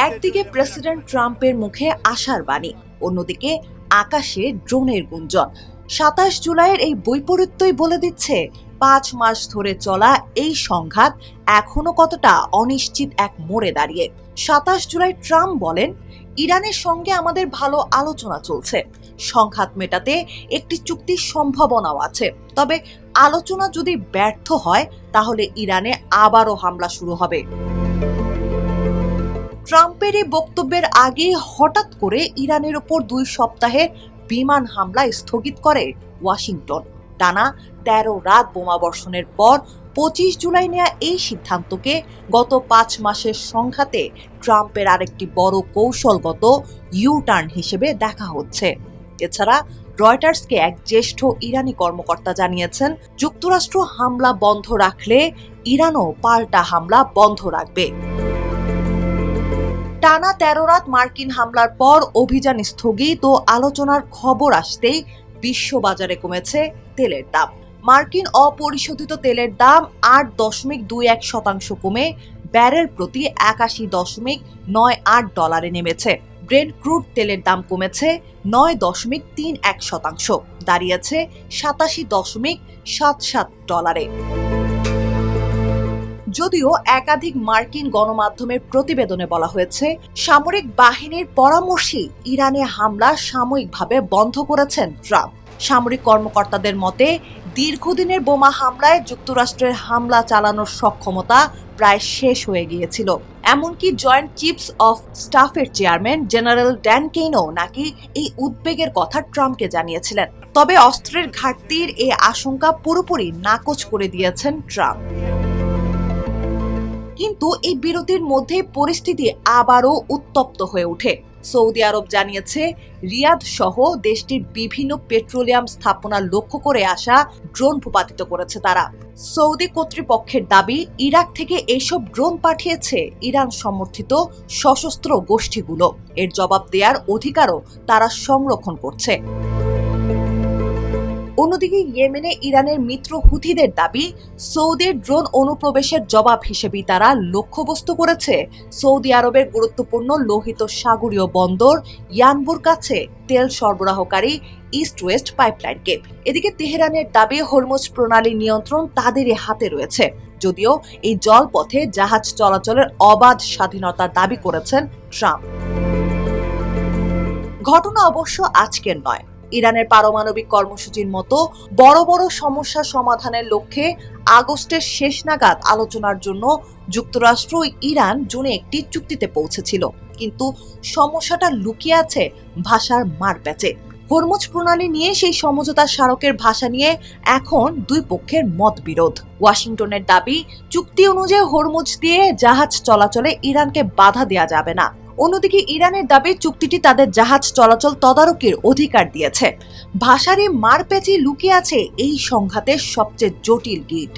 একদিকে প্রেসিডেন্ট ট্রাম্পের মুখে আশার বাণী, অন্যদিকে আকাশে ড্রোনের গুঞ্জন। ২৭ জুলাইয়ের এই বৈপরীত্যই বলে দিচ্ছে ৫ মাস ধরে চলা এই সংঘাত এখনো কতটা অনিশ্চিত এক মোড়ে দাঁড়িয়ে। ২৭ জুলাই ট্রাম্প বলেন, ইরানের সঙ্গে আমাদের ভালো আলোচনা চলছে, সংঘাত মেটাতে একটি চুক্তির সম্ভাবনাও আছে, তবে আলোচনা যদি ব্যর্থ হয় তাহলে ইরানে আবারও হামলা শুরু হবে। ট্রাম্পের এই বক্তব্যের আগে হঠাৎ করে ইরানের উপর ২ সপ্তাহের বিমান হামলা স্থগিত করে ওয়াশিংটন। টানা ১৩ রাত বোমাবর্ষণের পর ২৫ জুলাই নেওয়া এই সিদ্ধান্তকে গত ৫ মাসের সংঘাতে ট্রাম্পের আরেকটি বড় কৌশলগত ইউ-টার্ন হিসেবে দেখা হচ্ছে। এছাড়া রয়টার্সকে এক জ্যেষ্ঠ ইরানি কর্মকর্তা জানিয়েছেন, যুক্তরাষ্ট্র হামলা বন্ধ রাখলে ইরানও পাল্টা হামলা বন্ধ রাখবে। টানা ১৩ রাত মার্কিন হামলার পর অভিযান স্থগিত ও আলোচনার খবর আসতেই বিশ্ববাজারে কমেছে তেলের দাম। মার্কিন অপরিশোধিত তেলের দাম ৮.২১% কমে ব্যারেল প্রতি ৮১.৯৮ ডলারে নেমেছে। ব্রেন্ট ক্রুড তেলের দাম কমেছে ৯.৩১%, দাঁড়িয়েছে ৮৭.৭৭ ডলারে। যদিও একাধিক মার্কিন গণমাধ্যমের প্রতিবেদনে বলা হয়েছে, সামরিক বাহিনীর পরামর্শেই ইরানে হামলা সাময়িকভাবে বন্ধ করেছেন ট্রাম্প। সামরিক কর্মকর্তাদের মতে, দীর্ঘদিনের বোমা হামলায় যুক্তরাষ্ট্রের হামলা চালানোর সক্ষমতা প্রায় শেষ হয়ে গিয়েছিল। এমনকি জয়েন্ট চিফস অফ স্টাফের চেয়ারম্যান জেনারেল ড্যান কেইনও নাকি এই উদ্বেগের কথা ট্রাম্পকে জানিয়েছিলেন। তবে অস্ত্রের ঘাটতির এই আশঙ্কা পুরোপুরি নাকচ করে দিয়েছেন ট্রাম্প। কিন্তু এই বিরতির মধ্যে পরিস্থিতি আবারও উত্তপ্ত হয়ে ওঠে। সৌদি আরব জানিয়েছে, রিয়াদ সহ দেশটির বিভিন্ন পেট্রোলিয়াম স্থাপনা লক্ষ্য করে আসা ড্রোন ভূপাতিত করেছে তারা। সৌদি কর্তৃপক্ষের দাবি, ইরাক থেকে এসব ড্রোন পাঠিয়েছে ইরান সমর্থিত সশস্ত্র গোষ্ঠীগুলো। এর জবাব দেওয়ার অধিকারও তারা সংরক্ষণ করছে। অন্যদিকে ইয়েমেনে ইরানের মিত্র হুথিদের দাবি, সৌদির ড্রোন অনুপ্রবেশের জবাব হিসেবেই তারা লক্ষ্যবস্তু করেছে সৌদি আরবের গুরুত্বপূর্ণ লোহিত সাগরীয় বন্দর ইয়ানবুর কাছে তেল সরবরাহকারী ইস্ট ওয়েস্ট পাইপলাইনকে। এদিকে তেহরানের দাবি, হরমুজ প্রণালী নিয়ন্ত্রণ তাদেরই হাতে রয়েছে, যদিও এই জলপথে জাহাজ চলাচলের অবাধ স্বাধীনতা দাবি করেছেন ট্রাম্প। ঘটনা অবশ্য আজকের নয়। ইরানের পারমাণবিক কর্মসূচির মতো বড় বড় সমস্যা সমাধানের লক্ষ্যে আগস্টের শেষ নাগাদ আলোচনার জন্য যুক্তরাষ্ট্র ও ইরান জুনে একটি চুক্তিতে পৌঁছেছিল, কিন্তু সমস্যাটা লুকিয়ে আছে ভাষার মারপ্যাচে। হরমুজ প্রণালী নিয়ে সেই সমঝোতার স্মারকের ভাষা নিয়ে এখন দুই পক্ষের মতবিরোধ। ওয়াশিংটনের দাবি, চুক্তি অনুযায়ী হরমুজ দিয়ে জাহাজ চলাচলে ইরানকে বাধা দেওয়া যাবে না। অন্যদিকে ইরানের দাবি, চুক্তিটি তাদের জাহাজ চলাচল তদারকির অধিকার দিয়েছে। ভাষারই মারপ্যাচে লুকিয়ে আছে এই সংঘাতের সবচেয়ে জটিল গিট।